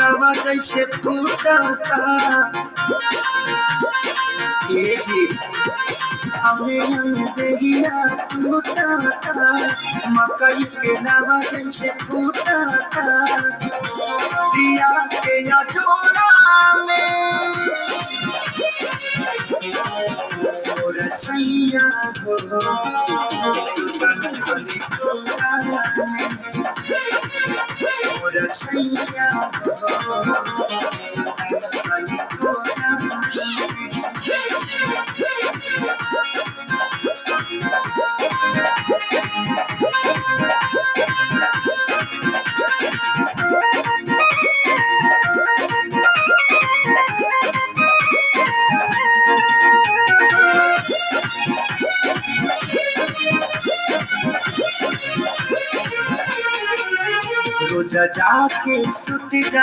नवा जैसे फूटता ये जी हमें देहिया टूटता मकई के नवा जैसे फूटता दिया के या जोड़ा में और सैया हो सुतन वाली कोरा में और सैया हो सुतन वाली कोरा में रोजा जाके सुत जा